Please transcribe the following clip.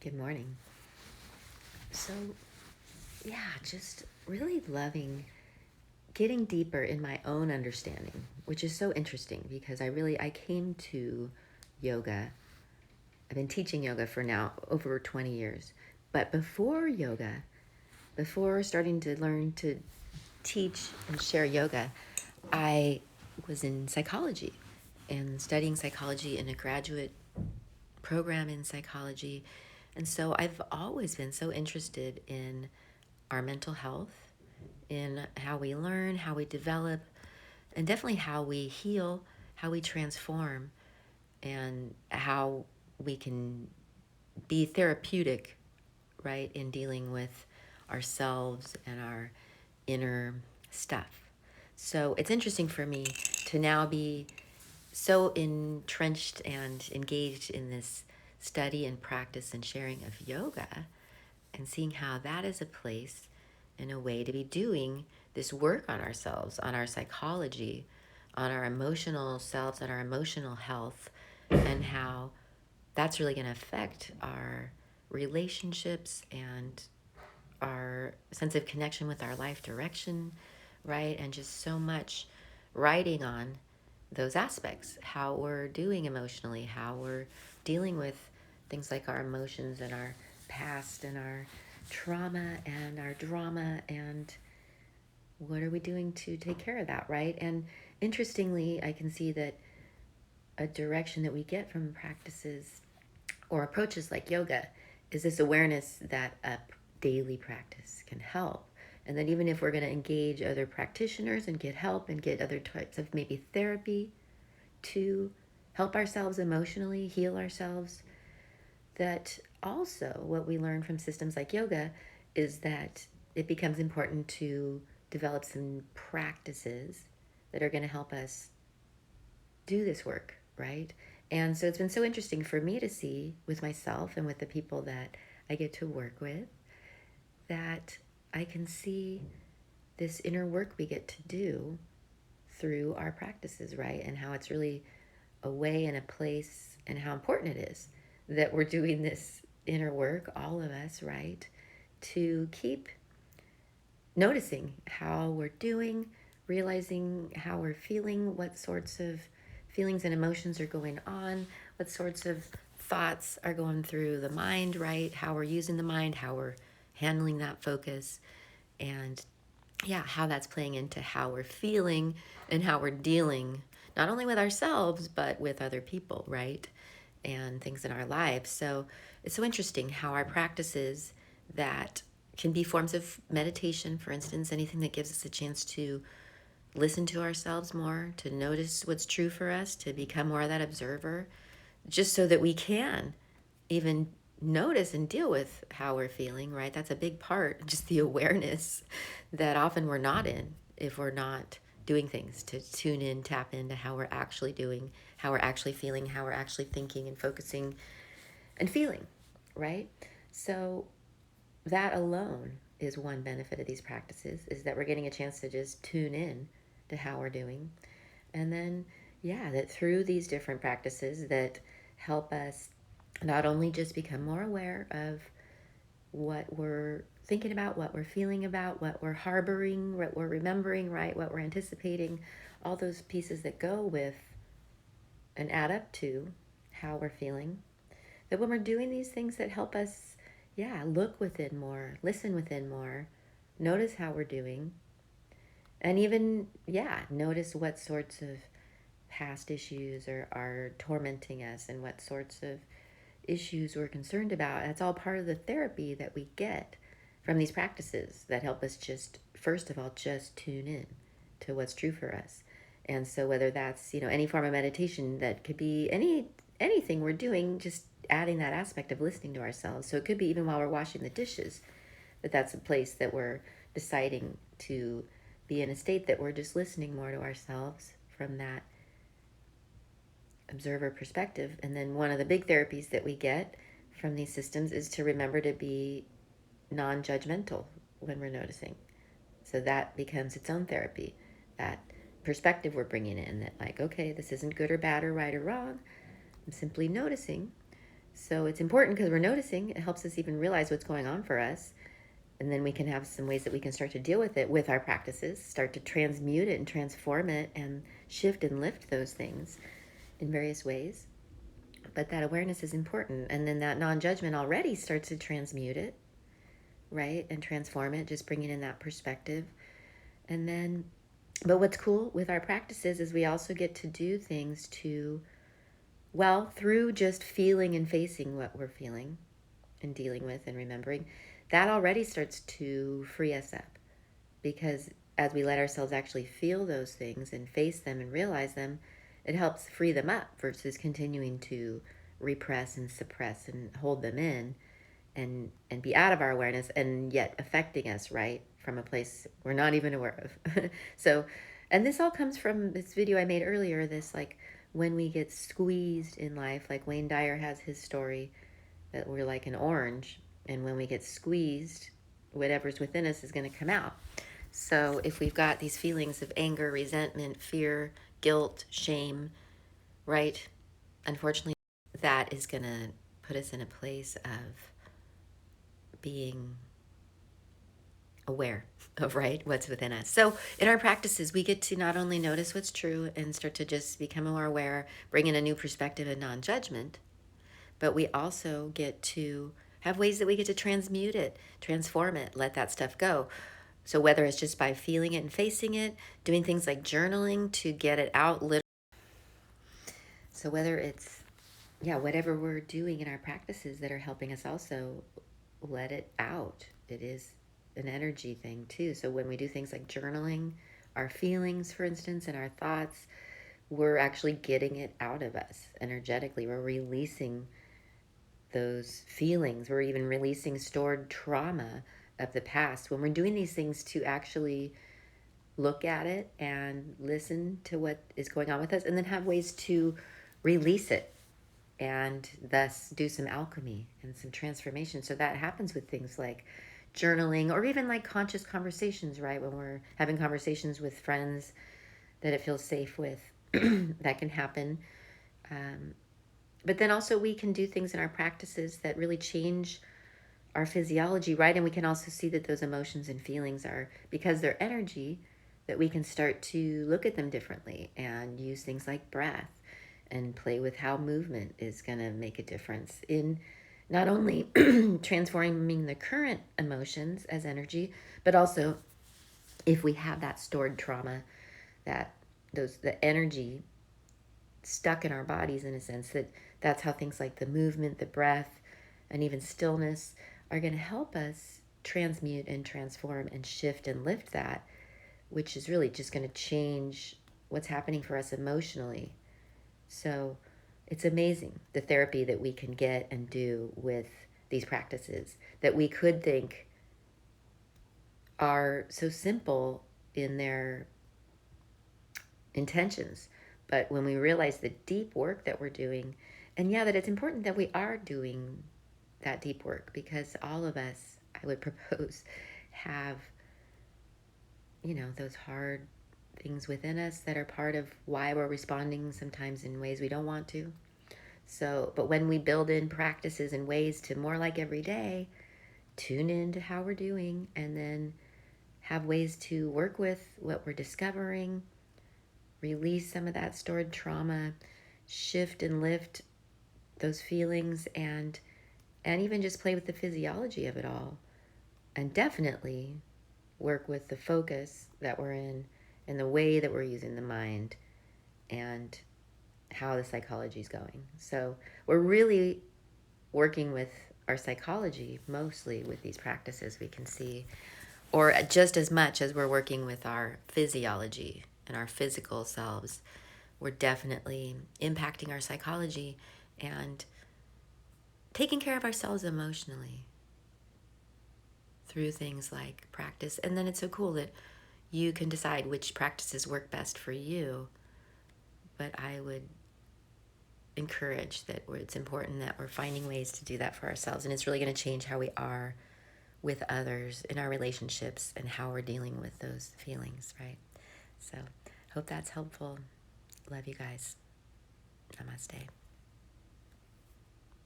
Good morning. So, yeah, just really loving getting deeper in my own understanding, which is so interesting because I came to yoga. I've been teaching yoga for now over 20 years. But before yoga, before starting to learn to teach and share yoga, I was in psychology and studying psychology in a graduate program in psychology. And so I've always been so interested in our mental health, in how we learn, how we develop, and definitely how we heal, how we transform, and how we can be therapeutic, right, in dealing with ourselves and our inner stuff. So it's interesting for me to now be so entrenched and engaged in this study and practice and sharing of yoga and seeing how that is a place and a way to be doing this work on ourselves, on our psychology, on our emotional selves, on our emotional health, and how that's really going to affect our relationships and our sense of connection with our life direction, right? And just so much writing on those aspects, how we're doing emotionally, how we're dealing with things like our emotions and our past and our trauma and our drama, and what are we doing to take care of that, right? And interestingly, I can see that a direction that we get from practices or approaches like yoga is this awareness that a daily practice can help. And that even if we're going to engage other practitioners and get help and get other types of maybe therapy to help ourselves emotionally, heal ourselves, that also what we learn from systems like yoga is that it becomes important to develop some practices that are going to help us do this work, right? And so it's been so interesting for me to see with myself and with the people that I get to work with that I can see this inner work we get to do through our practices, right? And how it's really a way and a place and how important it is that we're doing this inner work, all of us, right? To keep noticing how we're doing, realizing how we're feeling, what sorts of feelings and emotions are going on, what sorts of thoughts are going through the mind, right? How we're using the mind, how we're handling that focus, and yeah, how that's playing into how we're feeling and how we're dealing not only with ourselves but with other people, right? And things in our lives. So it's so interesting how our practices that can be forms of meditation, for instance, anything that gives us a chance to listen to ourselves more, to notice what's true for us, to become more of that observer, just so that we can even notice and deal with how we're feeling, right? That's a big part, just the awareness that often we're not in if we're not doing things to tune in, tap into how we're actually doing, how we're actually feeling, how we're actually thinking and focusing and feeling, right? So that alone is one benefit of these practices is that we're getting a chance to just tune in to how we're doing. And then yeah, that through these different practices that help us not only just become more aware of what we're thinking about, what we're feeling about, what we're harboring, what we're remembering, right? What we're anticipating, all those pieces that go with and add up to how we're feeling. That when we're doing these things that help us, yeah, look within more, listen within more, notice how we're doing, and even, yeah, notice what sorts of past issues are tormenting us and what sorts of issues we're concerned about. That's all part of the therapy that we get from these practices that help us just, first of all, just tune in to what's true for us. And so whether that's, any form of meditation, that could be anything we're doing, just adding that aspect of listening to ourselves. So it could be even while we're washing the dishes, that's a place that we're deciding to be in a state that we're just listening more to ourselves from that observer perspective. And then one of the big therapies that we get from these systems is to remember to be non-judgmental when we're noticing. So that becomes its own therapy. That perspective we're bringing in, that like, okay, this isn't good or bad or right or wrong. I'm simply noticing, So it's important because we're noticing. It helps us even realize what's going on for us. And then we can have some ways that we can start to deal with it with our practices, start to transmute it and transform it and shift and lift those things in various ways. But that awareness is important. And then that non judgment already starts to transmute it, right? And transform it, just bringing in that perspective. And then, but what's cool with our practices is we also get to do things to, well, through just feeling and facing what we're feeling and dealing with and remembering, that already starts to free us up. Because as we let ourselves actually feel those things and face them and realize them, it helps free them up versus continuing to repress and suppress and hold them in and be out of our awareness and yet affecting us, right, from a place we're not even aware of. So, and this all comes from this video I made earlier, this like when we get squeezed in life, like Wayne Dyer has his story that we're like an orange, and when we get squeezed, whatever's within us is going to come out. So if we've got these feelings of anger, resentment, fear, guilt, shame, right, unfortunately, that is going to put us in a place of being aware of, right, what's within us. So in our practices, we get to not only notice what's true and start to just become more aware, bring in a new perspective and non-judgment, but we also get to have ways that we get to transmute it, transform it, let that stuff go. So whether it's just by feeling it and facing it, doing things like journaling to get it out. So whether it's, yeah, whatever we're doing in our practices that are helping us also let it out. It is an energy thing too. So when we do things like journaling, our feelings, for instance, and our thoughts, we're actually getting it out of us energetically. We're releasing those feelings. We're even releasing stored trauma of the past. When we're doing these things to actually look at it and listen to what is going on with us and then have ways to release it and thus do some alchemy and some transformation. So that happens with things like journaling or even like conscious conversations, right? When we're having conversations with friends that it feels safe with, that can happen. But then also we can do things in our practices that really change our physiology, right? And we can also see that those emotions and feelings are, because they're energy, that we can start to look at them differently and use things like breath and play with how movement is going to make a difference in not only transforming the current emotions as energy, but also if we have that stored trauma, that the energy stuck in our bodies in a sense, that's how things like the movement, the breath, and even stillness are going to help us transmute and transform and shift and lift that, which is really just going to change what's happening for us emotionally. So it's amazing the therapy that we can get and do with these practices that we could think are so simple in their intentions. But when we realize the deep work that we're doing, and yeah, that it's important that we are doing that deep work because all of us, I would propose, have, those hard things within us that are part of why we're responding sometimes in ways we don't want to. So, but when we build in practices and ways to more like every day, tune in to how we're doing and then have ways to work with what we're discovering, release some of that stored trauma, shift and lift those feelings and even just play with the physiology of it all. And definitely work with the focus that we're in and the way that we're using the mind and how the psychology is going. So we're really working with our psychology mostly with these practices, we can see, or just as much as we're working with our physiology and our physical selves. We're definitely impacting our psychology and taking care of ourselves emotionally through things like practice. And then it's so cool that you can decide which practices work best for you. But I would encourage that it's important that we're finding ways to do that for ourselves. And it's really going to change how we are with others in our relationships and how we're dealing with those feelings, right? So hope that's helpful. Love you guys. Namaste.